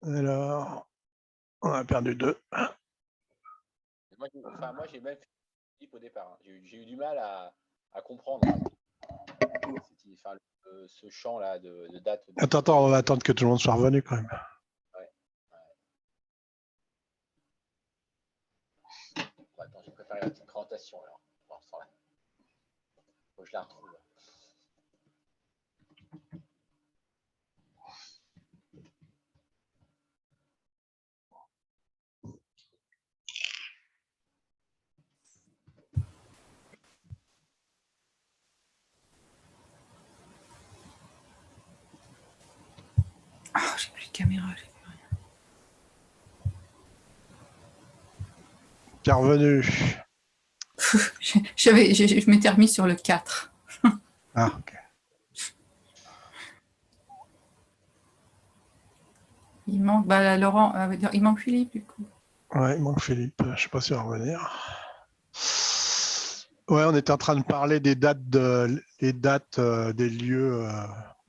Alors, on a perdu 2. Moi, j'ai même fait Philippe au départ. Hein. J'ai eu du mal à comprendre ce champ-là de date. Attends, on va attendre que tout le monde soit revenu quand même. Ouais. Bon, attends, j'ai préparé la petite présentation alors. Bon, faut que je la retrouve. Ah, j'ai plus de caméra, j'ai plus rien. T'es revenu. Je m'étais remis sur le 4. Ah, ok. Il manque Laurent, il manque Philippe du coup. Ouais, il manque Philippe. Je ne sais pas s'il va revenir. Ouais, on était en train de parler des dates, des lieux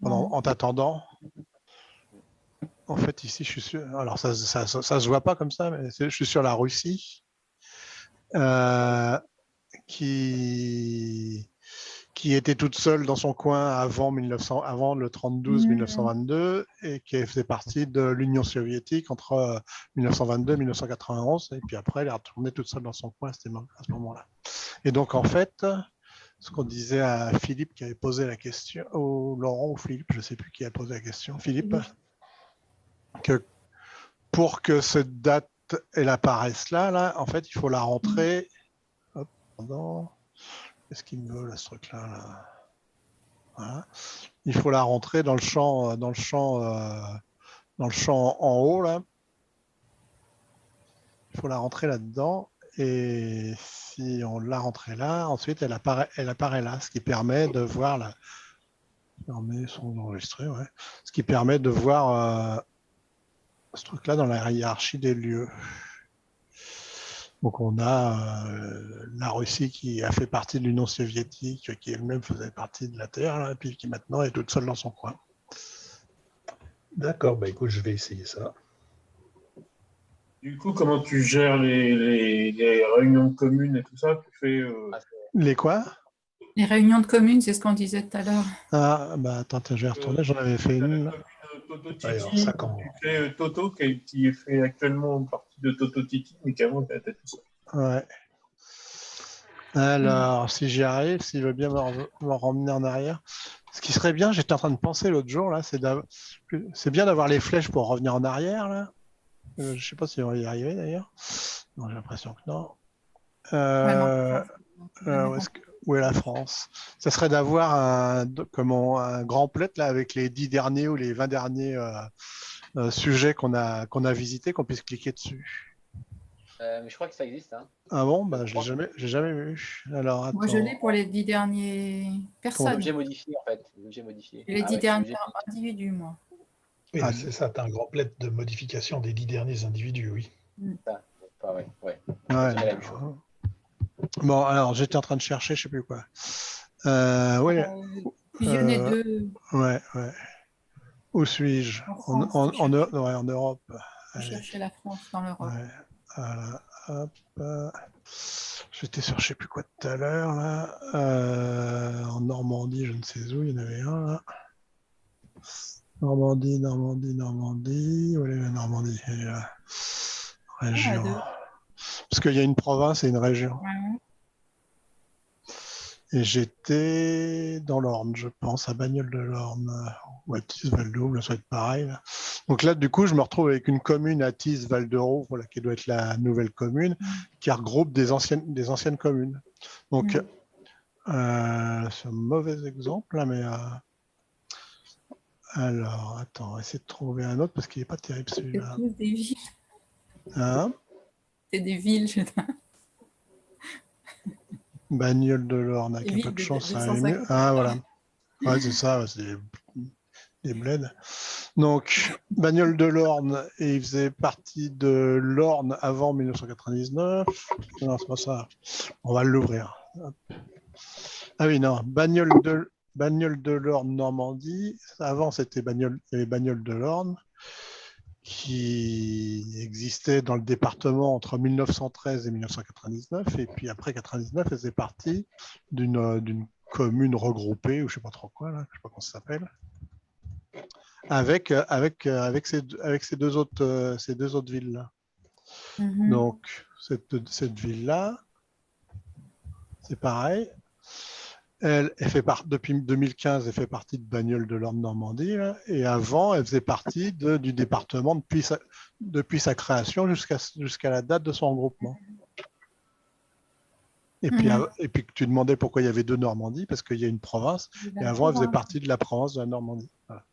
en t'attendant. En fait, ici, je suis sur. Alors, ça se voit pas comme ça, mais je suis sur la Russie, qui était toute seule dans son coin avant le 30-12-1922 et qui faisait partie de l'Union soviétique entre 1922 et 1991. Et puis après, elle est retournée toute seule dans son coin à ce moment-là. Et donc, en fait, ce qu'on disait à Philippe qui avait posé la question, ou Laurent ou Philippe, je ne sais plus qui a posé la question, Philippe, que pour que cette date elle apparaisse là, en fait, il faut la rentrer. Hop, pardon. Qu'est-ce qu'il me veut là, ce truc-là là voilà. Il faut la rentrer dans le champ en haut là. Il faut la rentrer là-dedans. Et si on l'a rentrée là, ensuite elle apparaît là, ce qui permet de voir la. Sont enregistrés, ouais. Ce qui permet de voir ce truc-là dans la hiérarchie des lieux. Donc on a la Russie qui a fait partie de l'Union soviétique, qui elle-même faisait partie de la Terre, là, et puis qui maintenant est toute seule dans son coin. D'accord, bah écoute, je vais essayer ça. Du coup, comment tu gères les réunions de communes et tout ça? Tu fais. Les quoi? Les réunions de communes, c'est ce qu'on disait tout à l'heure. Ah, bah attends, je vais retourner, j'en avais fait une. Toto Titi, Alors, ça, quand... tu fais Toto, qui fait actuellement partie de Toto Titi, mais qu'avant, tu étais tout seul. Ouais. Alors, si j'y arrive, s'il veut bien me ramener en arrière. Ce qui serait bien, j'étais en train de penser l'autre jour, là, c'est bien d'avoir les flèches pour revenir en arrière, là. Je ne sais pas si on va y arriver d'ailleurs. Non, j'ai l'impression que non. Où est la France? Ça serait d'avoir un grand plate là, avec les 10 derniers ou les 20 derniers sujets qu'on a visités, qu'on puisse cliquer dessus. Mais je crois que ça existe. Hein. Ah bon, bah, je l'ai jamais vu. Alors, attends. Moi, je l'ai pour les 10 derniers personnes. L'objet modifié, en fait. L'objet modifié. Les 10 derniers individus, moi. Oui, c'est ça, tu as un grand plate de modification des 10 derniers individus, oui. Ouais. Bon, alors, j'étais en train de chercher, je ne sais plus quoi. Fusionner deux. Ouais. Où suis-je? En Europe. Je cherchais la France dans l'Europe. Ouais. Voilà. Hop. J'étais sur je ne sais plus quoi tout à l'heure, là. En Normandie, je ne sais où, il y en avait un, là. Normandie. Où est la Normandie? Région. Parce qu'il y a une province et une région. Ouais. Et j'étais dans l'Orne, je pense, à Bagnoles de l'Orne, ou à Tis-Val-d'Aube, ça doit être pareil. Là. Donc là, du coup, je me retrouve avec une commune à Tis-Val-de-Raux, voilà, qui doit être la nouvelle commune, qui regroupe des anciennes communes. Donc, c'est un mauvais exemple, là, mais... alors, attends, on va essayer de trouver un autre, parce qu'il n'est pas terrible celui-là. C'est tous des villes. Hein? C'est des villes, je Bagnoles de l'Orne, avec un peu de chance, ça va mieux. Ah, voilà. Ouais, c'est ça, c'est des bleds. Donc, Bagnoles de l'Orne, et il faisait partie de l'Orne avant 1999. Non, c'est pas ça. On va l'ouvrir. Ah oui, non. Bagnoles de l'Orne, Normandie. Avant, il y avait Bagnoles de l'Orne. qui existait dans le département entre 1913 et 1999. Et puis après 99, elle faisait partie d'une commune regroupée, ou je ne sais pas trop quoi, là, je ne sais pas comment ça s'appelle, avec ces deux autres villes-là. Donc, cette ville-là, c'est pareil. Elle fait depuis 2015, elle fait partie de Bagnoles de l'Orne Normandie. Là, et avant, elle faisait partie du département depuis sa création jusqu'à la date de son regroupement. Et puis tu demandais pourquoi il y avait deux Normandies, parce qu'il y a une province. Et avant, elle faisait partie de la province de la Normandie. Voilà.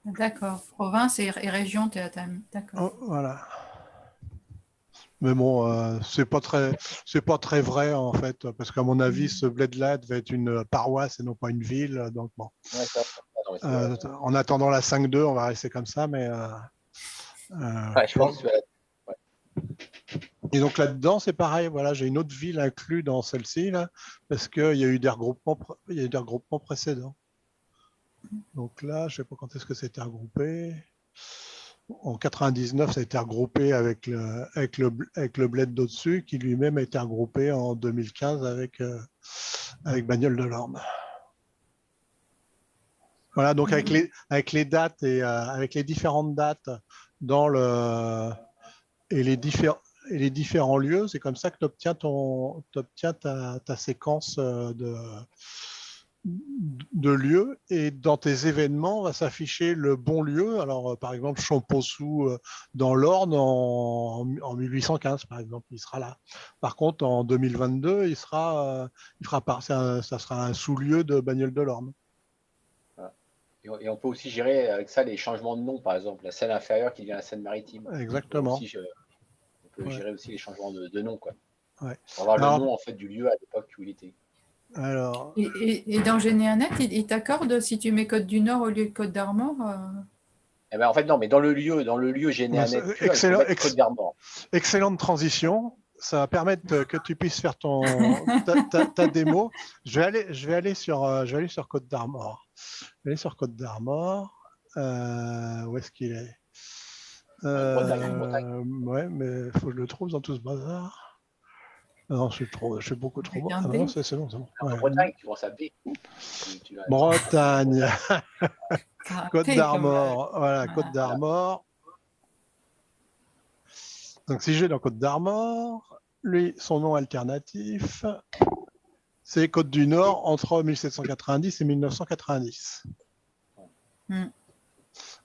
D'accord. Province et région, d'accord. Oh, voilà. Mais bon, c'est pas très vrai en fait, parce qu'à mon avis, ce bled-là devait être une paroisse et non pas une ville. Donc bon. Ouais, ça, non, mais c'est vrai. En attendant la 5-2, on va rester comme ça, mais. Ouais, je pense que Et donc là-dedans, c'est pareil. Voilà, j'ai une autre ville inclue dans celle-ci là, parce qu'il y a eu des regroupements précédents. Donc là, je sais pas quand est-ce que c'était regroupé. En 99, ça a été regroupé avec le bled d'au-dessus, qui lui-même a été regroupé en 2015 avec Bagnoles de l'Orne. Voilà, donc avec les dates et avec les différentes dates et les différents lieux, c'est comme ça que tu obtiens ta séquence de lieux, et dans tes événements va s'afficher le bon lieu. Alors par exemple Champossou dans l'Orne en 1815 par exemple, il sera là. Par contre en 2022 ça sera un sous-lieu de Bagnoles de l'Orne. Et on peut aussi gérer avec ça les changements de nom, par exemple la Seine inférieure qui devient la Seine maritime. Exactement. On peut gérer aussi les changements de nom, quoi. Ouais. Pour avoir le nom en fait du lieu à l'époque où il était. Alors... Et dans Généanet, il t'accorde si tu mets Côte du Nord au lieu de Côte d'Armor Eh ben, en fait, non, mais dans le lieu Généanet pur, il faut mettre Côte d'Armor. Excellente transition. Ça va permettre que tu puisses faire ta démo. Je vais aller sur Côte d'Armor. Je vais aller sur Côte d'Armor. Où est-ce qu'il est, Bretagne. Ouais, mais il faut que je le trouve dans tout ce bazar. Non, je suis beaucoup trop bon. Ah non, c'est bon. Ouais. Bretagne, tu vois ça B. Bretagne. Côte d'Armor. Voilà, Côte d'Armor. Donc, si je vais dans Côte d'Armor, lui, son nom alternatif, c'est Côte du Nord entre 1790 et 1990.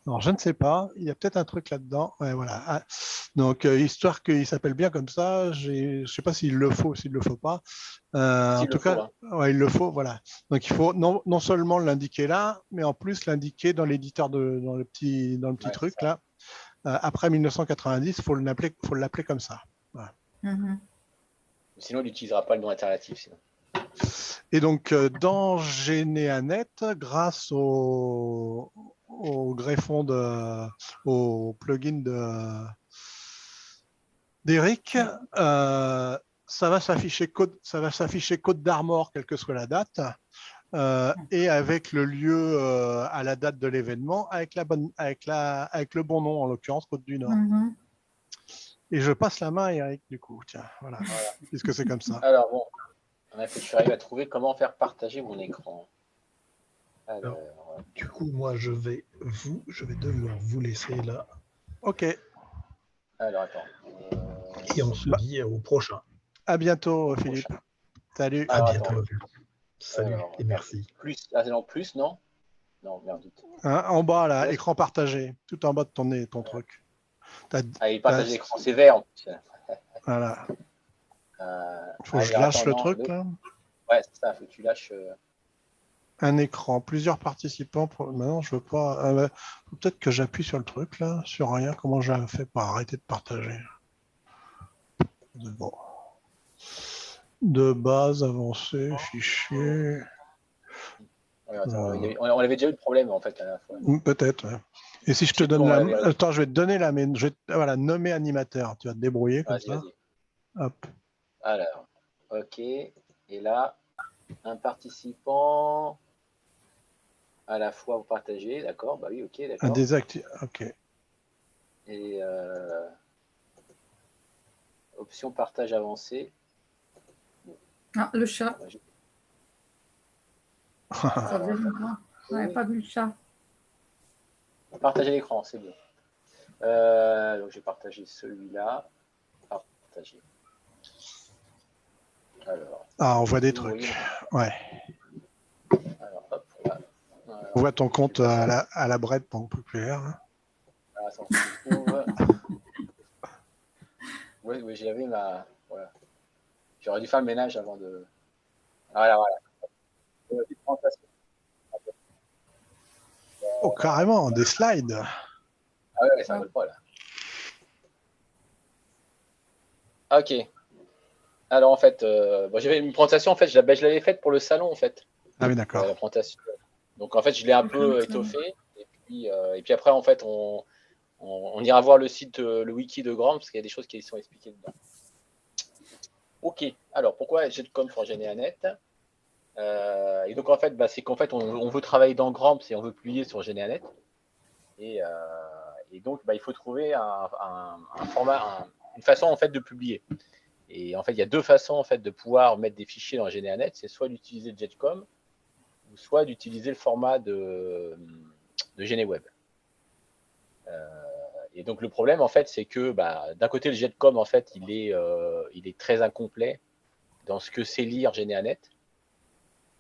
Alors, je ne sais pas, il y a peut-être un truc là-dedans. Ouais, voilà. Donc, histoire qu'il s'appelle bien comme ça, je ne sais pas s'il le faut ou s'il ne le faut pas. En tout cas, ouais, il le faut, voilà. Donc, il faut non seulement l'indiquer là, mais en plus l'indiquer dans l'éditeur, dans le petit truc là. Après 1990, il faut l'appeler comme ça. Voilà. Sinon, il n'utilisera pas le nom alternatif. Sinon. Et donc, dans Généanet, grâce au greffon au plugin d'Eric, ça va s'afficher Côte d'Armor, quelle que soit la date, et avec le lieu à la date de l'événement, avec le bon nom, en l'occurrence Côte du Nord. Et je passe la main à Eric, du coup, tiens, voilà. Puisque c'est comme ça. Alors bon, je suis arrivé à trouver comment faire partager mon écran. Alors, du coup, moi, je vais devoir vous laisser là. Ok. Alors, attends. Et on se dit au prochain. À bientôt, Philippe. Salut. À bientôt. Salut et merci. Plus, là, c'est en plus, non? Non, merde. En bas, là, écran partagé, tout en bas de ton truc. Il partage l'écran, c'est vert en plus. Voilà. Faut que je lâche le truc, là. Ouais, c'est ça, faut que tu lâches. Un écran, plusieurs participants. Maintenant, je veux pas. Faut peut-être que j'appuie sur le truc, là, sur rien. Comment j'ai fait pour arrêter de partager? Bon. De base, avancé, fichier. On avait déjà eu le problème en fait à la fois. Peut-être. Ouais. Et si je te donne la. Attends, je vais te donner la. Voilà, nommer animateur. Tu vas te débrouiller comme ça. Hop. Alors, ok. Et là, un participant. à la fois vous partagez, d'accord, bah oui, ok, Un d'accord. désactiver. Ok. Et option partage avancé. Ah, le chat. Ouais, Ça faisait longtemps. Ouais, pas vu le chat. partager l'écran, c'est bon. Donc j'ai partagé celui-là. Partager. Alors, Ah, on voit des vous voyez trucs. Ouais. alors, hop, là. On voit ton compte Je sais pas à la Brette Banque Populaire. Hein. Ah, attends, je trouve. Oui, oui, j'avais ma. Voilà. J'aurais dû faire le ménage avant de. Voilà, voilà. Petite présentation. Oh, carrément, des slides. Ah ouais, ça ne vole pas là. Ok. Alors en fait, bon, j'avais une présentation, en fait, je l'avais faite pour le salon, en fait, Ah oui, d'accord. la présentation. Donc en fait, je l'ai un peu étoffée. Et puis après, en fait, on ira voir le site, le wiki de Grand, parce qu'il y a des choses qui sont expliquées dedans. Ok. Alors pourquoi JetCom for GeneaNet et donc en fait, bah, c'est qu'en fait, on veut travailler dans Grand, et on veut publier sur GeneaNet. Et donc, bah, il faut trouver un format, une façon en fait de publier. Et en fait, il y a deux façons en fait de pouvoir mettre des fichiers dans GeneaNet. C'est soit d'utiliser Jetcom, ou soit d'utiliser le format de GeneWeb. Et donc le problème en fait, c'est que bah, d'un côté le Jetcom en fait, il est très incomplet dans ce que c'est lire GeneaNet.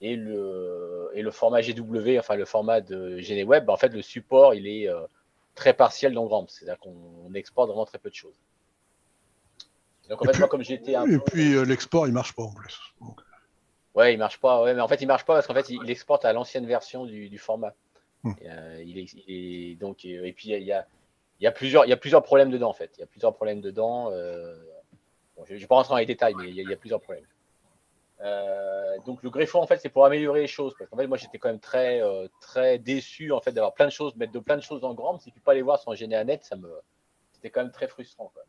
Et le format GW, enfin le format de GeneWeb, en fait le support il est très partiel dans Grand. C'est-à-dire qu'on exporte vraiment très peu de choses. Donc en fait, moi comme j'étais un peu. Et puis l'export, il marche pas en plus. Donc... Ouais, il marche pas. Ouais, mais en fait, il marche pas parce qu'en fait, il exporte à l'ancienne version du format. Donc, et puis il y a plusieurs problèmes dedans en fait. Il y a plusieurs problèmes dedans. Bon, je ne vais pas rentrer dans les détails, mais il y a plusieurs problèmes. Donc le greffon en fait, c'est pour améliorer les choses. Parce qu'en fait, moi, j'étais quand même très déçu en fait d'avoir plein de choses, mettre de plein de choses dans Grand, si tu peux pas les voir sur GeneaNet, c'était quand même très frustrant, quoi.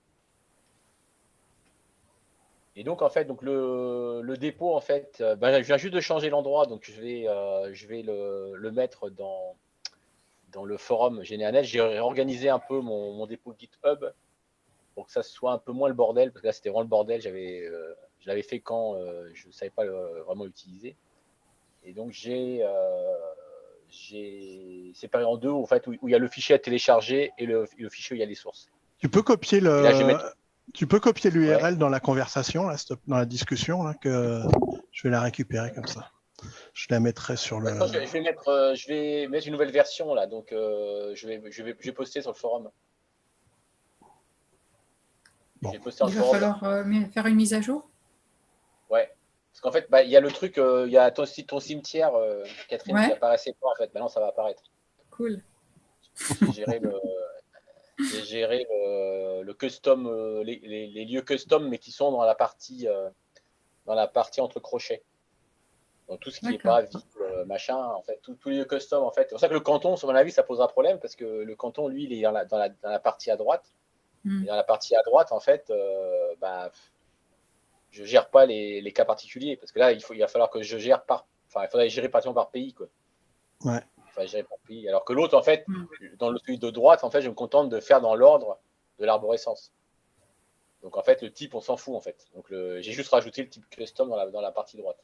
Et donc en fait, donc le dépôt en fait, je viens juste de changer l'endroit, donc je vais le mettre dans le forum GeneaNet. J'ai réorganisé un peu mon dépôt GitHub pour que ça soit un peu moins le bordel, parce que là c'était vraiment le bordel. Je l'avais fait quand je ne savais pas vraiment l'utiliser. Et donc j'ai séparé en deux en fait, où il y a le fichier à télécharger et le fichier où il y a les sources. Tu peux copier Tu peux copier l'URL dans la conversation, là, dans la discussion, là, que je vais la récupérer comme ça. Je la mettrai sur le. Je vais mettre une nouvelle version là, donc je vais poster sur le forum. Bon. Il va falloir faire une mise à jour. Ouais, parce qu'en fait, bah, il y a le truc, il y a ton cimetière, Catherine, qui apparaissait pas en fait. Maintenant, ça va apparaître. Cool. J'ai géré le custom, les lieux custom, mais qui sont dans la partie entre crochets. Donc tout ce qui n'est pas vide, machin, en fait, tous les lieux custom, en fait. C'est pour ça que le canton, sur mon avis, ça posera problème, parce que le canton, lui, il est dans la partie à droite. Et dans la partie à droite, en fait, je gère pas les cas particuliers, parce que là, il va falloir que je gère il faudrait gérer par pays, quoi. Ouais. Enfin, gérer par pays. Alors que l'autre, en fait, dans le celui de droite, en fait, je me contente de faire dans l'ordre de l'arborescence. Donc en fait, le type, on s'en fout en fait. Donc j'ai juste rajouté le type custom dans la partie droite.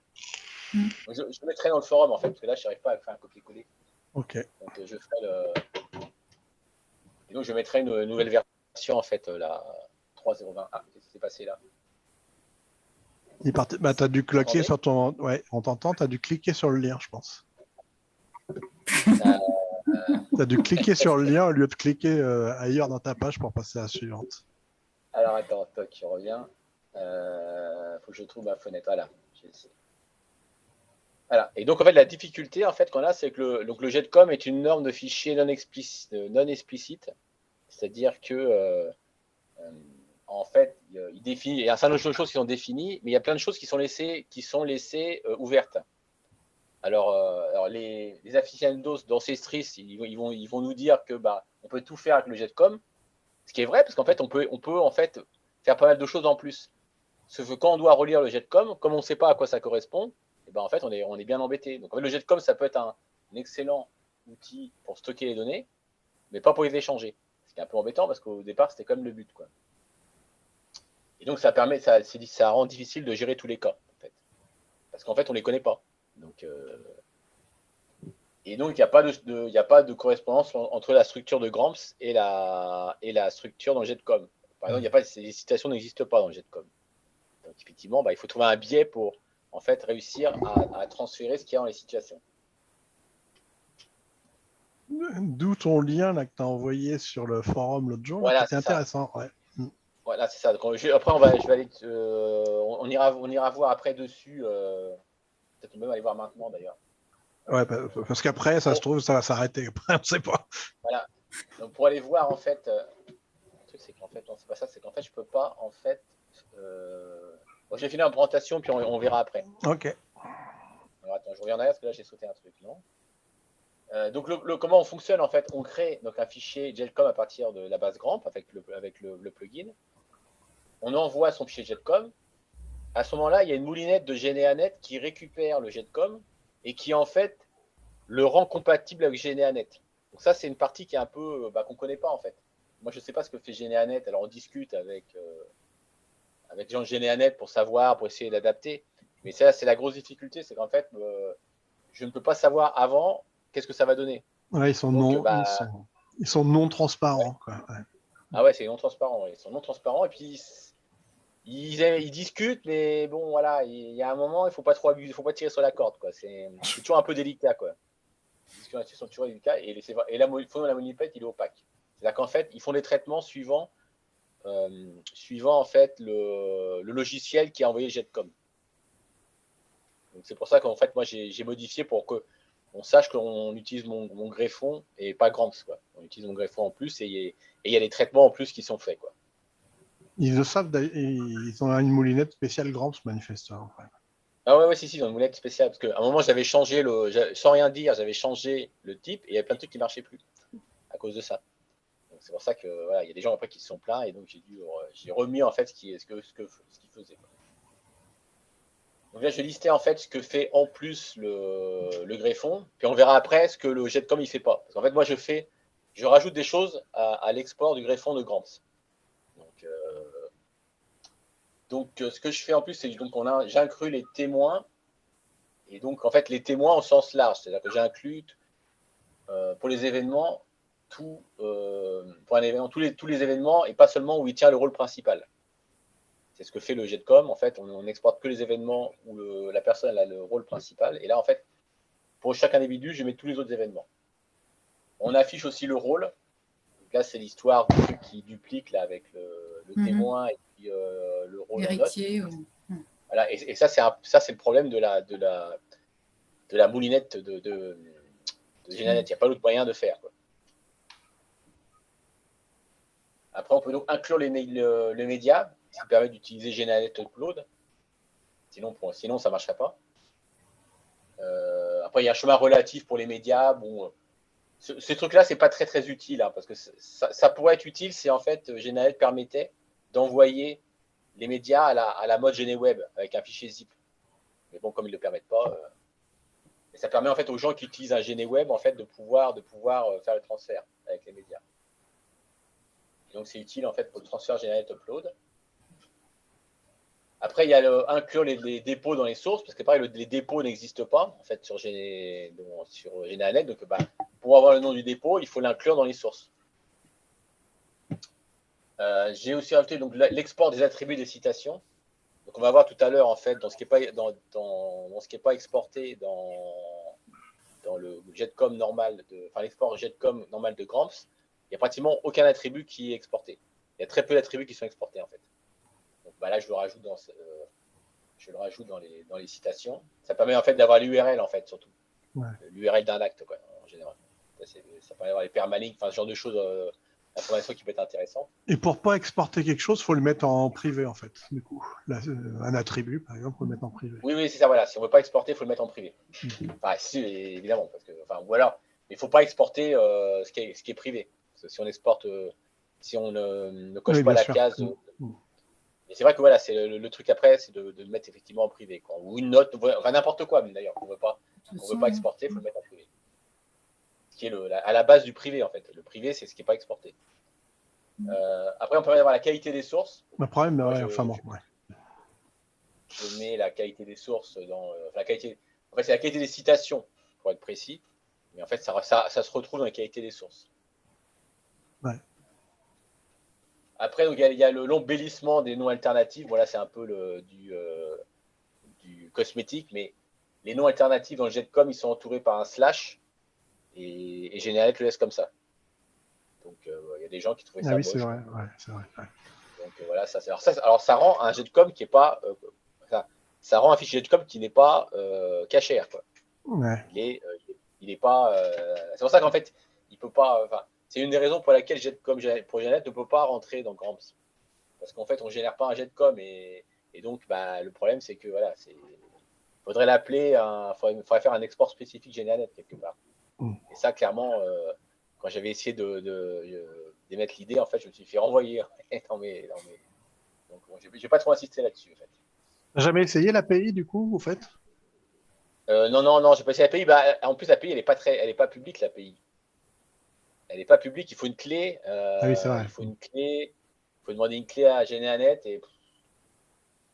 Donc, je le mettrai dans le forum en fait, parce que là, je n'arrive pas à faire un copier-coller. Ok. Donc je ferai Et donc je mettrai une nouvelle version en fait, la 3.020. Ah, qu'est-ce qui s'est passé là? Tu as dû cliquer sur ton. Ouais, on t'entend, tu as dû cliquer sur le lien, je pense. Tu as dû cliquer sur le lien au lieu de cliquer ailleurs dans ta page pour passer à la suivante. Alors attends, toc, je reviens. Faut que je trouve ma fenêtre. Voilà. Voilà. Et donc en fait, la difficulté en fait qu'on a, c'est que le Jetcom est une norme de fichier non explicite, c'est-à-dire que en fait, il définit. Il y a un certain nombre de choses qui sont définies, mais il y a plein de choses qui sont laissées ouvertes. Alors les aficionados d'ancestris, ils vont nous dire que on peut tout faire avec le Jetcom, ce qui est vrai parce qu'en fait on peut en fait faire pas mal de choses en plus. Sauf que quand on doit relire le Jetcom, comme on ne sait pas à quoi ça correspond, et en fait on est bien embêté. Donc en fait, le Jetcom ça peut être un excellent outil pour stocker les données, mais pas pour les échanger. Ce qui est un peu embêtant parce qu'au départ, c'était quand même le but, quoi. Et donc, ça rend difficile de gérer tous les cas, en fait. Parce qu'en fait, on ne les connaît pas. Donc, et donc, il n'y a pas de correspondance entre la structure de Gramps et la structure dans JetCom. Par exemple, les citations n'existent pas dans JetCom. Donc, effectivement, il faut trouver un biais pour en fait, réussir à transférer ce qu'il y a dans les situations. D'où ton lien là, que tu as envoyé sur le forum l'autre jour. Voilà, c'était intéressant. Ouais. Voilà, c'est ça. Donc, après, je vais aller, on ira voir après dessus. Peut-être même aller voir maintenant d'ailleurs. Ouais, parce qu'après, ça se trouve, ça va s'arrêter. Après, on ne sait pas. Voilà. Donc, pour aller voir, en fait, le truc, c'est qu'en fait, non, c'est pas ça, c'est qu'en fait, je peux pas, en fait. Bon, je vais finir la présentation, puis on verra après. Ok. Alors, attends, je reviens en arrière parce que là, j'ai sauté un truc, non? Donc, comment on fonctionne, en fait? On crée donc, un fichier JetCom à partir de la base Gramp avec le plugin. On envoie son fichier JetCom. À ce moment-là, il y a une moulinette de GNA-Net qui récupère le JetCom et qui, en fait, le rend compatible avec GNA-Net. Donc ça, c'est une partie qui est un peu qu'on ne connaît pas, en fait. Moi, je ne sais pas ce que fait GNA-Net. Alors, on discute avec les gens de GNA-Net pour savoir, pour essayer d'adapter. Mais ça, c'est la grosse difficulté, c'est qu'en fait, je ne peux pas savoir avant qu'est-ce que ça va donner. Ouais, ils sont non transparents. Ouais. Quoi. Ouais. Ah ouais, c'est non transparent. Ils sont non transparents et puis ils discutent, mais bon, voilà, il y a un moment, il ne faut pas trop abuser, il ne faut pas tirer sur la corde, quoi. C'est toujours un peu délicat, quoi. Les discussions sont toujours délicates et la monipette, il est opaque. C'est-à-dire qu'en fait, ils font des traitements suivant en fait le logiciel qui a envoyé JetCom. Donc c'est pour ça qu'en fait, moi, j'ai modifié pour que on sache qu'on utilise mon greffon et pas Gramps, quoi. On utilise mon greffon en plus et il y a des traitements en plus qui sont faits, quoi. Ils le savent, ils ont une moulinette spéciale Gramps, manifestement. Ouais. Ah ouais, si, ils ont une moulette spéciale. Parce qu'à un moment, j'avais changé sans rien dire, j'avais changé le type et il y avait plein de trucs qui ne marchaient plus à cause de ça. Donc c'est pour ça que voilà, il y a des gens après qui se sont plaints et donc j'ai remis en fait ce qu'ils faisaient. Donc là, je vais lister en fait ce que fait en plus le greffon, puis on verra après ce que le JetCom il fait pas. Parce qu'en fait, moi, je rajoute des choses à l'export du greffon de Gramps. Donc, ce que je fais en plus, c'est que j'inclus les témoins. Et donc, en fait, les témoins au sens large. C'est-à-dire que j'inclus pour les événements, pour un événement, tous les événements et pas seulement où il tient le rôle principal. C'est ce que fait le JetCom. En fait, on n'exporte que les événements où la personne a le rôle principal. Et là, en fait, pour chaque individu, je mets tous les autres événements. On affiche aussi le rôle. Donc là, c'est l'histoire du truc qui duplique là, avec le témoin et puis le rôle héritier. Voilà, et ça, c'est le problème de la moulinette de GNA-Net. Il n'y a pas d'autre moyen de faire, quoi. Après, on peut donc inclure les médias, ce qui permet d'utiliser GNA-Net Upload. Sinon, ça ne marcherait pas. Après, il y a un chemin relatif pour les médias. Bon, ce truc-là, ce n'est pas très, très utile, hein, parce que ça pourrait être utile si, en fait, GNA-Net permettait d'envoyer les médias à la mode GNWeb avec un fichier zip. Mais bon, comme ils ne le permettent pas, ça permet en fait aux gens qui utilisent un GNWeb en fait de pouvoir faire le transfert avec les médias. Et donc c'est utile en fait pour le transfert GNA-Net Upload. Après, il y a inclure les dépôts dans les sources, parce que pareil, les dépôts n'existent pas en fait sur GNA-Net. Donc pour avoir le nom du dépôt, il faut l'inclure dans les sources. J'ai aussi rajouté donc l'export des attributs des citations. Donc on va voir tout à l'heure en fait dans ce qui n'est pas exporté dans le JetCom normal l'export JetCom normal de Gramps, il n'y a pratiquement aucun attribut qui est exporté. Il y a très peu d'attributs qui sont exportés en fait. Donc là je le rajoute dans les citations. Ça permet en fait d'avoir l'URL en fait surtout. Ouais. L'URL d'un acte quoi en général. Ça permet d'avoir les permalinks, ce genre de choses. Information qui peut être intéressante. Et pour pas exporter quelque chose, il faut le mettre en privé en fait. Du coup, un attribut par exemple, il faut le mettre en privé. Oui, c'est ça. Voilà. Si on veut pas exporter, il faut le mettre en privé. Enfin, si, évidemment, parce que, ou alors, il faut pas exporter ce qui est privé. Parce que si on exporte, si on ne coche pas la case. Mais c'est vrai que voilà, c'est le truc après, c'est de le mettre effectivement en privé, quoi. Ou une note, enfin n'importe quoi. Mais d'ailleurs, on veut pas exporter, il faut le mettre en privé. qui est à la base du privé, en fait. Le privé, c'est ce qui n'est pas exporté. Après, on peut avoir la qualité des sources. Le problème, Moi, je mets la qualité des sources dans la qualité. En fait, c'est la qualité des citations, pour être précis. Mais en fait, ça se retrouve dans la qualité des sources. Ouais. Après, il y a le l'embellissement des noms alternatifs. Voilà, c'est un peu du cosmétique, mais les noms alternatifs dans le JetCom, ils sont entourés par un slash et GNet le laisse comme ça. Donc, il y a des gens qui trouvaient ça oui, moche. c'est vrai. Ouais, c'est vrai. Ouais. Donc, voilà, alors, ça rend un JetCom qui n'est pas. Ça rend un fichier JetCom qui n'est pas caché. Quoi. Ouais. Il est pas. C'est pour ça qu'en fait, il peut pas. C'est une des raisons pour laquelle JetCom pour GNet ne peut pas rentrer dans Gramps. Parce qu'en fait, on ne génère pas un JetCom et donc, le problème, c'est que voilà, faudrait l'appeler, faudrait faire un export spécifique GNet quelque part. Et ça, clairement, quand j'avais essayé d'émettre l'idée, en fait, je me suis fait renvoyer Donc, bon, j'ai pas trop insisté là-dessus, en fait. T'as jamais essayé l'API, du coup, vous faites Non, j'ai pas essayé l'API. En plus, l'API, elle est pas publique, l'API. Elle n'est pas publique, il faut une clé. oui, c'est vrai. Il faut une clé. Il faut demander une clé à GNet et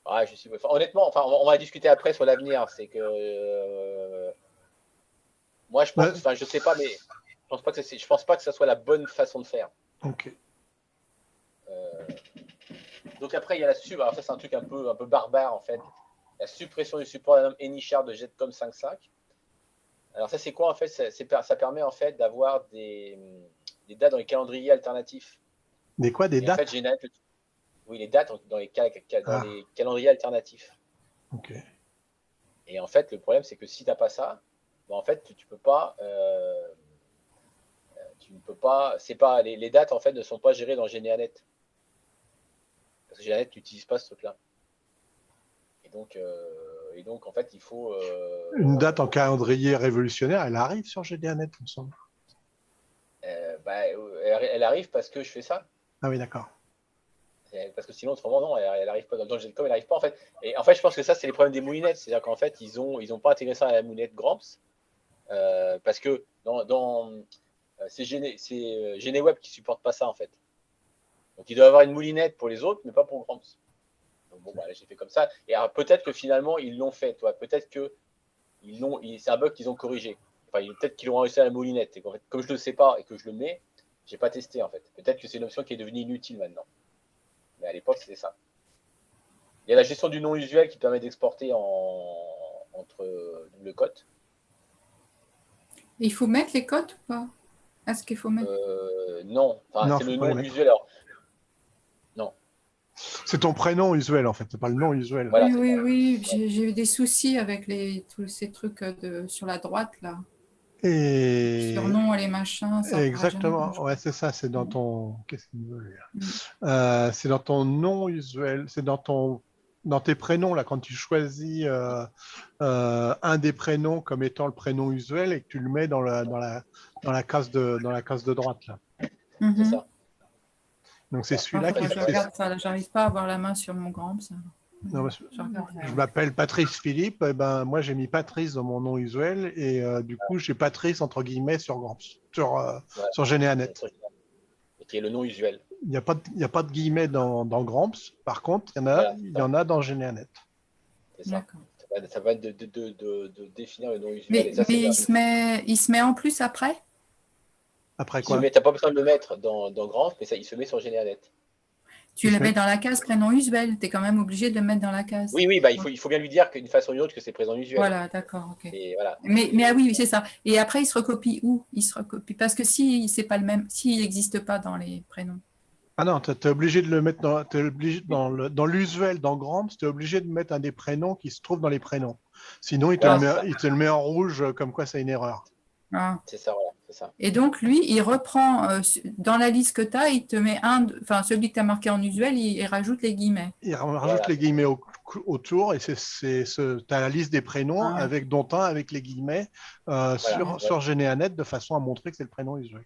honnêtement, on va discuter après sur l'avenir. C'est que moi, je pense, je sais pas, mais je pense pas que ça soit la bonne façon de faire. Ok. Donc après, il y a alors ça, c'est un truc un peu barbare en fait. La suppression du support d'un AnyShare de JetCom 5.5. Alors ça, c'est quoi en fait? Ça permet en fait d'avoir des dates dans les calendriers alternatifs. Des quoi? Des dates? En fait, oui, les dates dans les calendriers alternatifs. Ok. Et en fait, le problème, c'est que si tu n'as pas ça, en fait, tu peux pas. Les dates en fait ne sont pas gérées dans GNet. Parce que GNet n'utilise pas ce truc-là. Et donc, en fait, il faut. Une date en calendrier révolutionnaire, elle arrive sur GNet, il me semble. Elle arrive parce que je fais ça. Ah oui, d'accord. Parce que sinon, autrement, non, elle n'arrive pas. Dans le JetCom, elle n'arrive pas, en fait. Et en fait, je pense que ça, c'est les problèmes des moulinettes. C'est-à-dire qu'en fait, ils ont pas intégré ça à la moulinette Gramps. Parce que c'est GNWeb qui ne supporte pas ça, en fait. Donc, il doit y avoir une moulinette pour les autres, mais pas pour Gramps. Donc, bon, j'ai fait comme ça. Et alors, peut-être que finalement, ils l'ont fait. Peut-être que c'est un bug qu'ils ont corrigé. Enfin, peut-être qu'ils l'ont réussi à la moulinette. Et qu'en fait, comme je ne le sais pas et que je le mets, je n'ai pas testé, en fait. Peut-être que c'est une option qui est devenue inutile maintenant. Mais à l'époque, c'était ça. Il y a la gestion du nom usuel qui permet d'exporter entre double cote. Il faut mettre les cotes ou pas? Est-ce qu'il faut mettre Non, non, c'est le nom usuel. Alors, non. C'est ton prénom usuel, en fait. C'est pas le nom usuel. Voilà, oui. J'ai eu des soucis avec tous ces trucs sur la droite, là. Et... Surnom et les machins. Exactement. Ouais, c'est ça. C'est dans ton... Qu'est-ce qu'il veut, là c'est dans ton nom usuel. C'est dans tes prénoms, là, quand tu choisis un des prénoms comme étant le prénom usuel et que tu le mets dans la case de droite, là. C'est ça. Donc, c'est celui-là qui... Je regarde ça. J'arrive pas à avoir la main sur mon Gramps. Non, je m'appelle Patrice Philippe. Et moi, j'ai mis Patrice dans mon nom usuel et du coup, j'ai Patrice entre guillemets sur Gramps, sur GNet. Qui est le nom usuel. Il n'y a pas de guillemets dans Gramps. Par contre, il y en a dans GNet. C'est ça. Ça va de définir le nom usuel. Mais il se met en plus après? Après quoi? Tu n'as pas besoin de le mettre dans Gramps, mais il se met sur GNet. Tu le mets dans la case prénom usuel. Tu es quand même obligé de le mettre dans la case. Oui, il faut bien lui dire d'une façon ou d'une autre que c'est prénom usuel. Voilà, d'accord. Ok. Et voilà. Mais oui, c'est ça. Et après, il se recopie où? Il se recopie parce que si c'est pas le même, s'il n'existe pas dans les prénoms. Ah non, tu es obligé de le mettre dans l'usuel, dans Gramps, tu es obligé de mettre un des prénoms qui se trouve dans les prénoms. Sinon, il te le met en rouge comme quoi c'est une erreur. Ah. C'est ça, voilà. C'est ça. Et donc, lui, il reprend dans la liste que tu as, il te met celui que tu as marqué en usuel, il rajoute les guillemets. Il rajoute les guillemets autour et tu as la liste des prénoms dont un avec les guillemets sur GNet de façon à montrer que c'est le prénom usuel.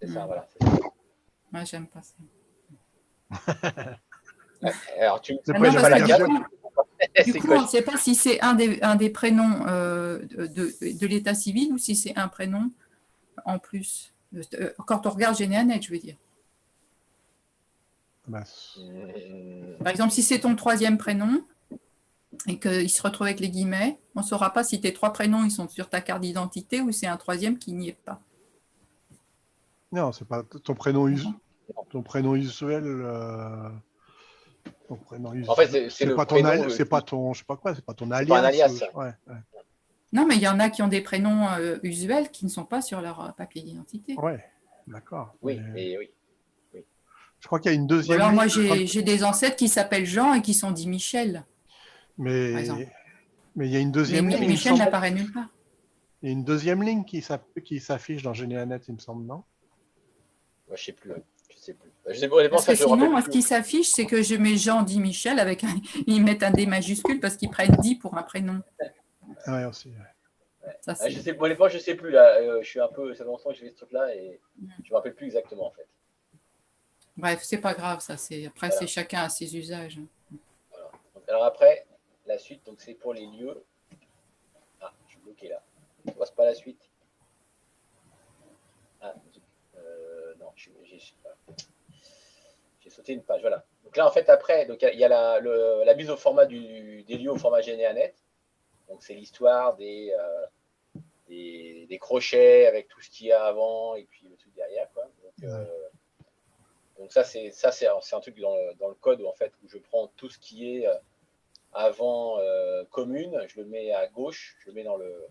C'est ça, voilà. Moi, j'aime pas ça. Alors, du coup, on ne sait pas si c'est un des prénoms de l'état civil ou si c'est un prénom en plus? Quand on regarde GénéAnet, je veux dire. Bah, Par exemple, si c'est ton troisième prénom et qu'il se retrouve avec les guillemets, on ne saura pas si tes 3 prénoms ils sont sur ta carte d'identité ou c'est un troisième qui n'y est pas. non, c'est pas ton prénom, ton prénom usuel. Ton prénom En fait, usuel. c'est le pas prénom. ton, c'est pas ton, je sais pas quoi, c'est pas ton pas un alias. alias. Ouais, ouais. Non, mais il y en a qui ont des prénoms usuels qui ne sont pas sur leur papier d'identité. Ouais, d'accord. Oui, Mais mais oui. je crois qu'il y a une Ou deuxième. alors moi ligne, j'ai des ancêtres qui s'appellent Jean et qui sont dits Michel, par mais exemple. mais il y a une Mais deuxième ligne. Il me Michel semble. n'apparaît nulle part. Il y a une deuxième ligne qui s'affiche dans GénéAnet, il me semble, non? Moi, je sais plus. Je sais plus. Je sais pas, honnêtement, Parce ça, que je me rappelle sinon, moi, ce plus. qui s'affiche, c'est que je mets Jean dit Michel avec ils mettent un D majuscule parce qu'ils prennent dit pour un prénom. Ouais, aussi. Ça, Ah, c'est- honnêtement, je sais plus là. Je suis un peu. Ça fait longtemps que j'ai fait ce truc-là et je me rappelle plus exactement en fait. Bref, c'est pas grave, ça. Après, Voilà. c'est chacun à ses usages. Voilà. Donc, alors après, la suite, donc c'est pour les lieux. Ah, je suis bloqué là. Je vois pas la suite. Ah, non, j'ai sauté une page. Voilà. Donc là, en fait, après, donc il y a la mise au format des lieux au format GénéAnet. Donc c'est l'histoire des crochets avec tout ce qu'il y a avant et puis le truc derrière, quoi. Donc ça c'est un truc dans le code où en fait où je prends tout ce qui est avant commune, je le mets à gauche, je le mets dans le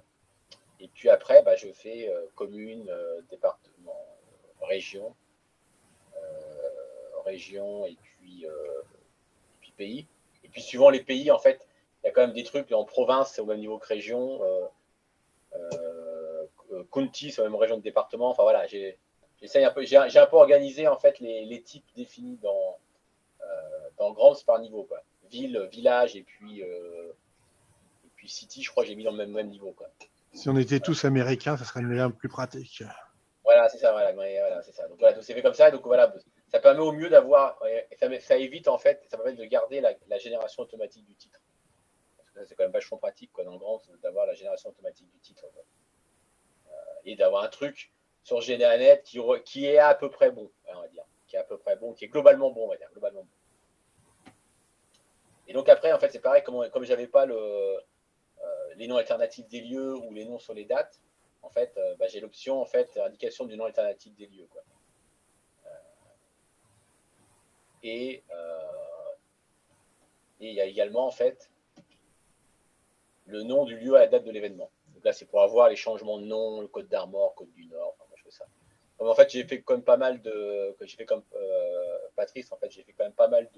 et puis après bah, je fais commune, département, région et puis pays. Et puis suivant les pays en fait, il y a quand même des trucs en province, c'est au même niveau que région. County, c'est la même région de département. Enfin voilà, j'essaye un peu, j'ai un peu organisé en fait les types définis dans Grams par niveau, quoi. Ville, village et puis city, je crois que j'ai mis dans le même niveau, quoi. Si on était tous américains, ça serait bien plus pratique. Voilà, c'est ça, voilà, c'est ça. Donc voilà, c'est fait comme ça, donc voilà, ça permet au mieux d'avoir, ça évite en fait, ça permet de garder la génération automatique du titre. Parce que ça, c'est quand même vachement pratique, quoi, dans Grams, d'avoir la génération automatique du titre. Et d'avoir un truc sur GénéAnet qui est à peu près bon, on va dire, qui est à peu près bon, qui est globalement bon, on va dire, globalement bon. Et donc après, en fait, c'est pareil, comme j'avais pas les noms alternatifs des lieux ou les noms sur les dates, en fait, bah, j'ai l'option, en fait, indication du nom alternatif des lieux, quoi. Et il y a également, en fait, le nom du lieu à la date de l'événement. Donc là, c'est pour avoir les changements de nom, le code d'Armor, code du Nord. Enfin, moi, je fais ça. Donc, en fait, j'ai fait quand même pas mal j'ai fait comme Patrice, en fait, j'ai fait quand même pas mal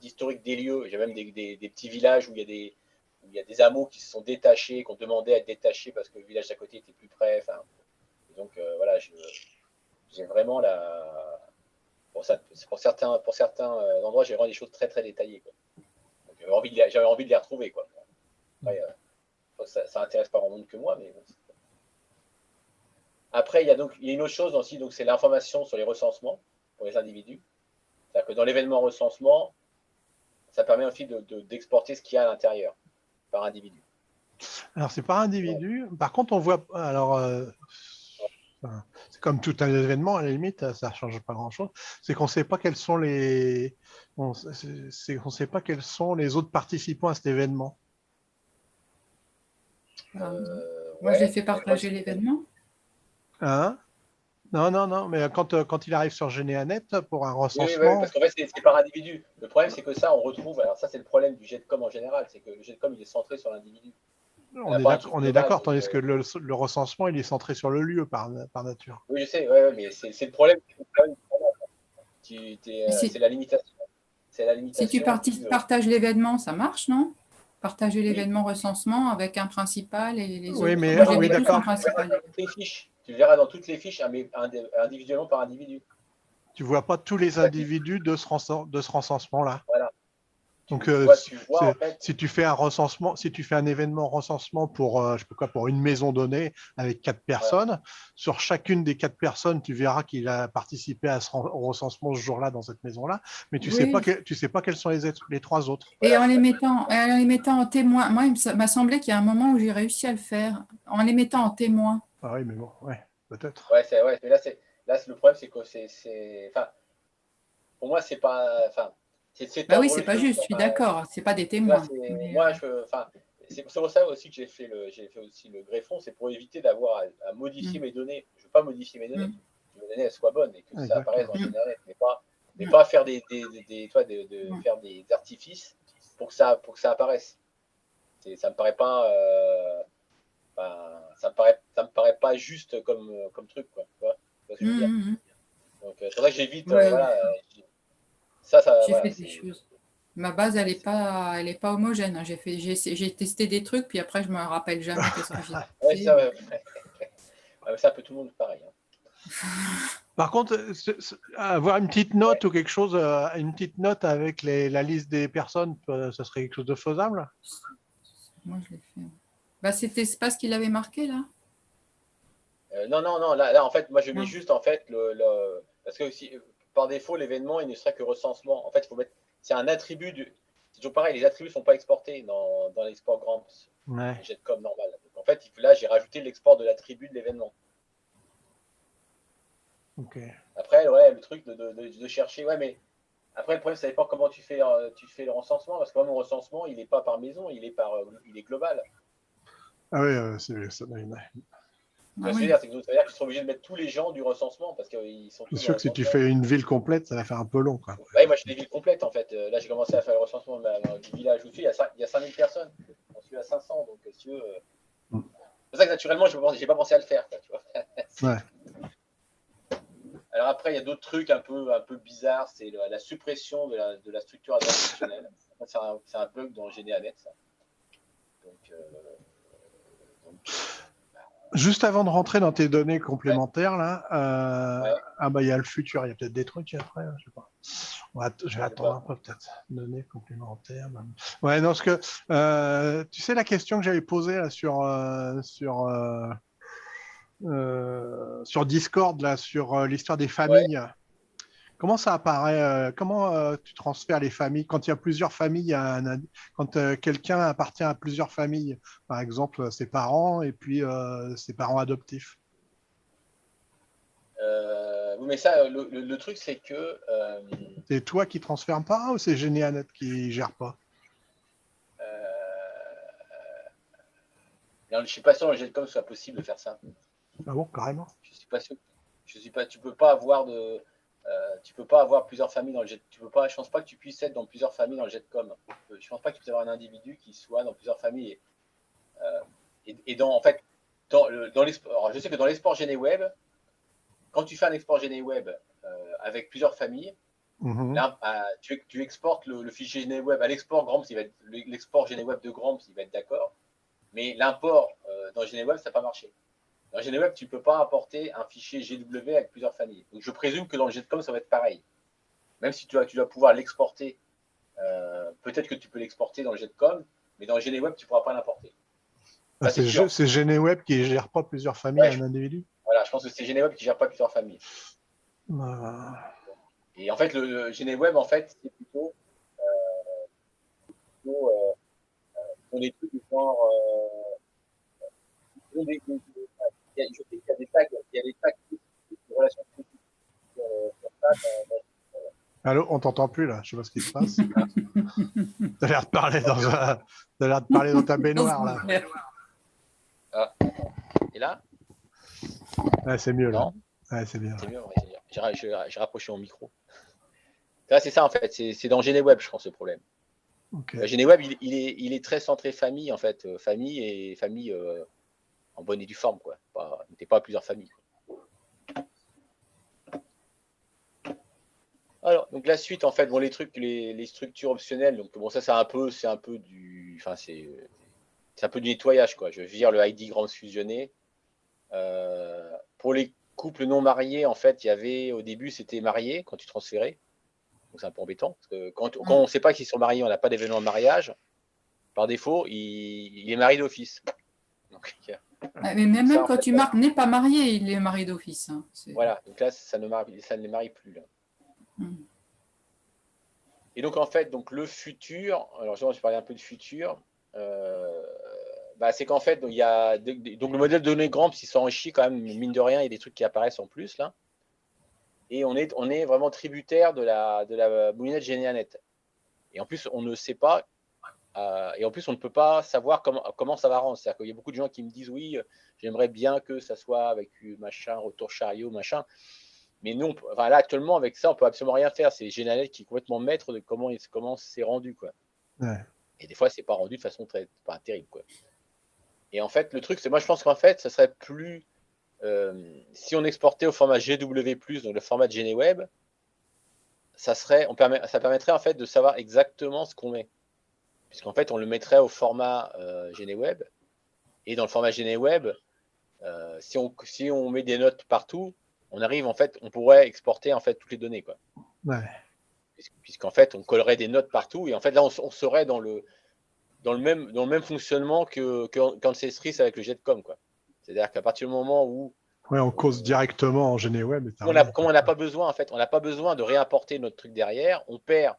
d'historique des lieux. J'ai même des petits villages où il y a des hameaux qui se sont détachés, qu'on demandait à être détachés parce que le village d'à côté était plus près. Enfin, donc voilà, j'ai vraiment pour certains endroits, j'ai vraiment des choses très très détaillées, quoi. Donc, j'avais envie de les retrouver, quoi. Après, ça intéresse pas grand monde que moi, mais bon. Après, il y a une autre chose aussi, donc c'est l'information sur les recensements pour les individus. C'est-à-dire que dans l'événement recensement, ça permet aussi d'exporter ce qu'il y a à l'intérieur par individu. Alors, c'est par individu. Par contre, on voit. Alors, c'est comme tout un événement, à la limite, ça ne change pas grand-chose. C'est qu'on ne sait pas quels sont on sait pas quels sont les autres participants à cet événement. Moi, je l'ai fait partager l'événement. Hein? Non, mais quand il arrive sur GénéAnet pour un recensement. Oui, parce qu'en fait, c'est par individu. Le problème, c'est que ça, on retrouve. Alors, ça, c'est le problème du GEDCOM en général, c'est que le GEDCOM, il est centré sur l'individu. On est d'accord, tandis que le recensement, il est centré sur le lieu par nature. Oui, je sais, mais c'est le problème. C'est la limitation. Si tu partages l'événement, ça marche, non? Partager l'événement recensement avec un principal et les autres. Oui, mais Moi, j'ai oui, mis juste d'accord. un principal. Les fiches. Tu le verras dans toutes les fiches, mais individuellement par individu. Tu vois pas tous les individus de ce recensement-là. Voilà. Donc, tu vois, en fait, si tu fais un recensement, si tu fais un événement recensement pour, je sais pas quoi, pour une maison donnée avec 4 personnes, sur chacune des 4 personnes, tu verras qu'il a participé au recensement ce jour-là dans cette maison-là, mais tu sais Oui. pas quels sont les 3 autres. Et en les mettant en témoin, moi, il m'a semblé qu'il y a un moment où j'ai réussi à le faire, en les mettant en témoin. Ah oui, mais bon, ouais, peut-être. mais là, le problème, c'est que enfin, pour moi, c'est pas, enfin, c'est Bah tendre oui, c'est le pas jeu, juste, quoi. je suis Enfin, d'accord, c'est pas des tu vois, témoins. moi, enfin, c'est pour ça aussi que j'ai fait aussi le greffon, c'est pour éviter d'avoir à modifier mes données. Je veux pas modifier mes données. Je veux que mes données elles soient bonnes et que ça apparaisse dans GNRF, mais pas faire faire des artifices pour que ça apparaisse. Ça me paraît pas, ça me paraît pas juste comme truc, quoi. Tu vois ce que je veux dire. Donc, c'est vrai que j'évite, voilà. J'ai voilà, fait des choses. Ma base, elle est pas homogène. J'ai testé des trucs, puis après, je me rappelle jamais qu'est-ce que j'ai ouais, fait. ça peut tout le monde pareil. Par contre, avoir une petite note ou quelque chose, une petite note avec la liste des personnes, ça serait quelque chose de faisable? Moi, je l'ai fait. Bah, c'est pas ce qu'il avait marqué, là? Non, là, en fait, moi, je mets Non. juste, en fait, parce que par défaut, l'événement, il ne serait que recensement. En fait, il faut mettre, c'est un attribut c'est toujours pareil, les attributs ne sont pas exportés dans l'export Gramps, Ouais. Jetcom normal. Donc, en fait, là, j'ai rajouté l'export de l'attribut de l'événement. Ok. Après, ouais, le truc de chercher, ouais, mais après, le problème, ça dépend comment tu fais le recensement, parce que moi, mon recensement, il n'est pas par maison, il est global. Ah oui, ça, Ah Ça veut oui. dire que tu seras obligé de mettre tous les gens du recensement, parce qu'ils sont c'est tous dans sûr le que si tu recensement. fais une ville complète, ça va faire un peu long, quoi. Ouais, moi, je fais des villes complètes, en fait. Là, j'ai commencé à faire le recensement du village où je suis. Il y a 5000 personnes. On suis à 500. Donc, si tu veux, c'est pour ça que naturellement, je n'ai pas pensé à le faire. Quoi, tu vois. Ouais. Alors après, il y a d'autres trucs un peu bizarres. C'est la suppression de la structure adresse. C'est un bug dans GNANet, ça. Donc, Juste avant de rentrer dans tes données complémentaires, là, ouais. ah bah il y a le futur, il y a peut-être des trucs après, je sais pas. Je vais attendre un peu peut-être. Données complémentaires. Ouais, non, parce que tu sais la question que j'avais posée là, sur Discord là, sur l'histoire des familles. Comment ça apparaît comment tu transfères les familles? Quand il y a plusieurs familles, quand quelqu'un appartient à plusieurs familles, par exemple ses parents et puis ses parents adoptifs. Oui, mais ça, le truc, c'est que C'est toi qui transfères pas ou c'est GNANet qui gère pas? je ne suis pas sûr que le Jetcom soit possible de faire ça. Ah bon, carrément. Je suis pas sûr. Tu peux pas avoir tu peux pas avoir plusieurs familles dans le Jet. Je pense pas que tu puisses être dans plusieurs familles dans le Jetcom. Je pense pas que tu puisses avoir un individu qui soit dans plusieurs familles. Et en fait, alors je sais que dans l'export GNWeb, quand tu fais un export GNWeb avec plusieurs familles, là, tu exportes le fichier GNWeb à l'export Gramps, l'export GNWeb de Gramps, il va être d'accord. Mais l'import dans GNWeb, ça n'a pas marché. Dans GNWeb, tu ne peux pas importer un fichier GW avec plusieurs familles. Donc, je présume que dans le Jetcom, ça va être pareil. Même si tu dois pouvoir l'exporter, peut-être que tu peux l'exporter dans le Jetcom, mais dans GNWeb, tu ne pourras pas l'importer. Ah, c'est GNWeb qui ne gère pas plusieurs familles à un individu? Voilà, je pense que c'est GNWeb qui ne gère pas plusieurs familles. Et en fait, le GNWeb, en fait, c'est plutôt des trucs du genre. Je sais qu'il y a des tags, de relations politiques sur ça. Allô, on t'entend plus là, je sais pas ce qui se passe. T'as l'air de parler dans ta baignoire là. Ah. Et là? Ouais, c'est mieux là. Non, ouais, c'est bien. C'est mieux, j'ai rapproché mon micro. Là, c'est ça en fait, c'est dans GNWeb, je pense, le problème. Okay. GNWeb, il est très centré famille, en fait. Famille et famille en bonne et due forme, quoi. T'es pas à plusieurs familles. Alors, donc la suite, en fait, bon, les trucs, les structures optionnelles, donc bon, ça, c'est un peu du. Enfin, c'est un peu du nettoyage, quoi. Je vire le ID Gramps fusionné. Pour les couples non mariés, en fait, il y avait, au début, c'était marié quand tu transférais. Donc c'est un peu embêtant. Parce que quand on ne sait pas qu'ils sont mariés, on n'a pas d'événement de mariage, par défaut, il est marié d'office. Donc, Mais même ça, en quand fait, tu marques n'est pas marié, il est marié d'office. Hein. Voilà, donc là, ça ne les marie plus. Là. Mm. Et donc, en fait, donc, le futur, alors je parlais un peu de futur, c'est qu'en fait, donc, donc, le modèle de données GRAMPS, il s'enrichit quand même, mine de rien, il y a des trucs qui apparaissent en plus, là. Et on est vraiment tributaire de la moulinette GeneaNet. Et en plus, on ne sait pas, et en plus, on ne peut pas savoir comment ça va rendre. C'est-à-dire qu'il y a beaucoup de gens qui me disent, oui, j'aimerais bien que ça soit avec machin, retour chariot, machin. Mais nous, là, actuellement, avec ça, on peut absolument rien faire. C'est GeneaNet qui est complètement maître de comment c'est rendu, quoi. Ouais. Et des fois, c'est pas rendu de façon pas terrible, quoi. Et en fait, le truc, c'est moi, je pense qu'en fait, ça serait plus si on exportait au format GW+, donc le format de GeneWeb, ça permettrait en fait de savoir exactement ce qu'on met, puisqu'en fait, on le mettrait au format GeneWeb. Et dans le format GeneWeb, si on met des notes partout, on pourrait exporter en fait toutes les données, quoi. Ouais. Puisqu'en fait, on collerait des notes partout, et en fait là, on serait dans le même fonctionnement qu'Ancestris avec le Jetcom, quoi. C'est-à-dire qu'à partir du moment où on cause directement en GeneWeb. comme on n'a pas besoin, en fait, on n'a pas besoin de réimporter notre truc derrière, on perd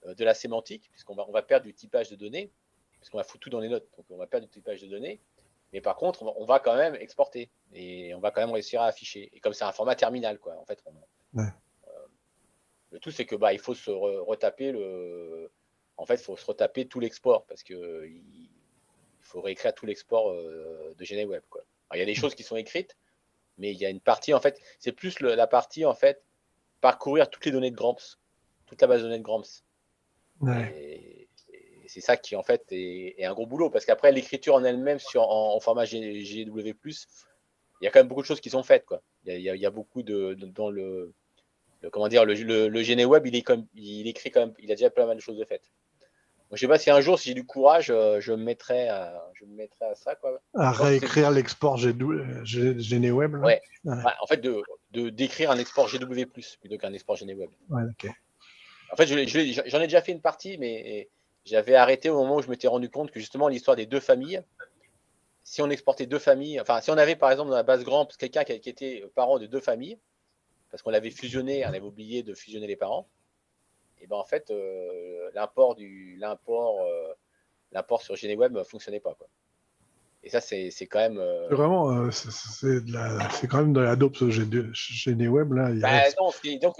de la sémantique, puisqu'on va perdre du typage de données, puisqu'on va foutre tout dans les notes, donc on va perdre du typage de données. Mais par contre, on va quand même exporter et on va quand même réussir à afficher. Et comme c'est un format terminal, quoi, en fait, le tout, c'est que il faut se retaper faut se retaper tout l'export parce que il faut réécrire tout l'export de GeneWeb, quoi. Alors, il y a des choses qui sont écrites, mais il y a une partie, en fait, c'est plus la partie, en fait, parcourir toutes les données de Gramps, toute la base de données de Gramps. Ouais. Et c'est ça qui, en fait, est un gros boulot, parce qu'après, l'écriture en elle-même en format GW+, il y a quand même beaucoup de choses qui sont faites, quoi. Il y a beaucoup dans comment dire, le GeneWeb, il écrit quand même, il a déjà pas mal de choses de faites. Donc, je sais pas si un jour, si j'ai du courage, je me mettrais à ça, quoi. À réécrire l'export GeneWeb. Ouais. En fait, d'écrire un export GW+, plutôt qu'un export GeneWeb. Ouais, ok. En fait, j'en ai déjà fait une partie, mais j'avais arrêté au moment où je m'étais rendu compte que justement, l'histoire des deux familles, si on exportait deux familles, enfin, si on avait par exemple dans la base Gramps quelqu'un qui était parent de deux familles, parce qu'on l'avait fusionné, on avait oublié de fusionner les parents, et ben en fait, l'import sur GeneWeb ne fonctionnait pas, quoi. Et ça, c'est quand même. C'est vraiment, c'est quand même de la dope ce GeneWeb là. Donc,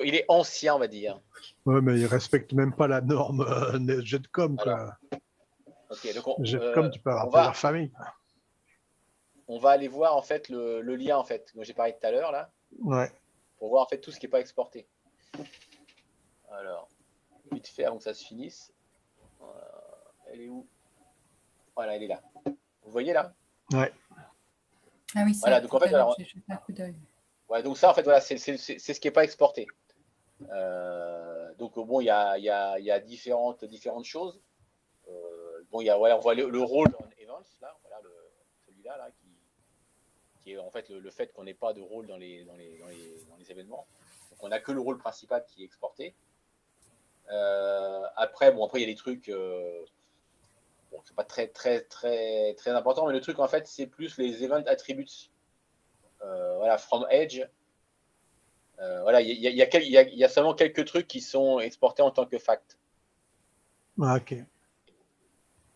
il est ancien, on va dire. Ouais, mais il respecte même pas la norme Jetcom, quoi. Okay, donc Jetcom, tu peux avoir plusieurs familles. On va aller voir en fait le lien en fait dont j'ai parlé tout à l'heure là. Ouais. Pour voir en fait tout ce qui n'est pas exporté. Alors, vite fait avant que ça se finisse. Elle est où? Voilà, elle est là. Vous voyez là? Ouais. Ah oui, voilà, donc en fait, alors, un coup d'œil. Ouais, donc ça en fait, voilà, c'est ce qui n'est pas exporté. Donc bon, il y a différentes choses. Bon, on voit le rôle en events là, voilà celui-là là, qui est en fait le fait qu'on n'ait pas de rôle dans les événements. Donc on n'a que le rôle principal qui est exporté. Après, il y a des trucs. Bon, c'est pas très important, mais le truc en fait, c'est plus les event attributes. Voilà, from edge. Voilà, il y a seulement quelques trucs qui sont exportés en tant que fact. Ah, ok.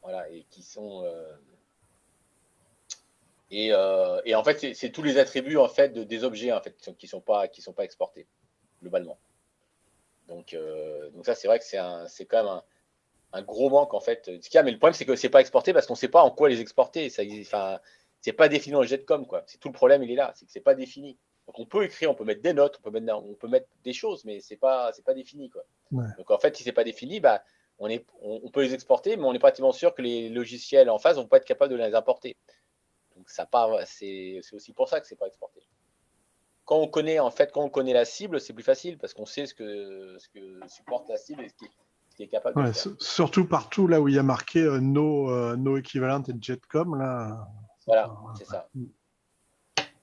Voilà, et qui sont. Et en fait, c'est tous les attributs en fait des objets en fait qui sont pas exportés globalement. Donc ça, c'est vrai que c'est quand même un gros manque en fait. Mais le problème, c'est que c'est pas exporté parce qu'on sait pas en quoi les exporter. C'est pas défini dans le Jetcom, quoi. C'est tout le problème, il est là, c'est que c'est pas défini. Donc on peut écrire, on peut mettre des notes, on peut mettre des choses, mais c'est pas défini, quoi. Ouais. Donc en fait, si c'est pas défini, on peut les exporter, mais on n'est pas pratiquement sûr que les logiciels en face vont pas être capables de les importer. Donc c'est aussi pour ça que c'est pas exporté. Quand on connaît la cible, c'est plus facile parce qu'on sait ce que supporte la cible et ce qui est capable de faire. Surtout partout là où il y a marqué no equivalent et Jetcom là. Voilà, c'est ça.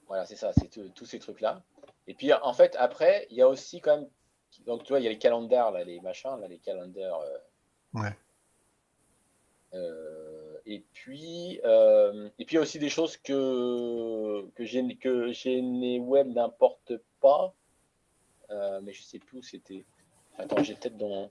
Voilà, c'est ça, c'est tous ces trucs-là. Et puis en fait, après, il y a aussi quand même Donc, tu vois, il y a les calendars, là, les machins, là, les calendars. Ouais. Et puis, il y a aussi des choses que GeneWeb n'importe pas. Mais je sais plus où c'était. Attends, j'ai peut-être dans.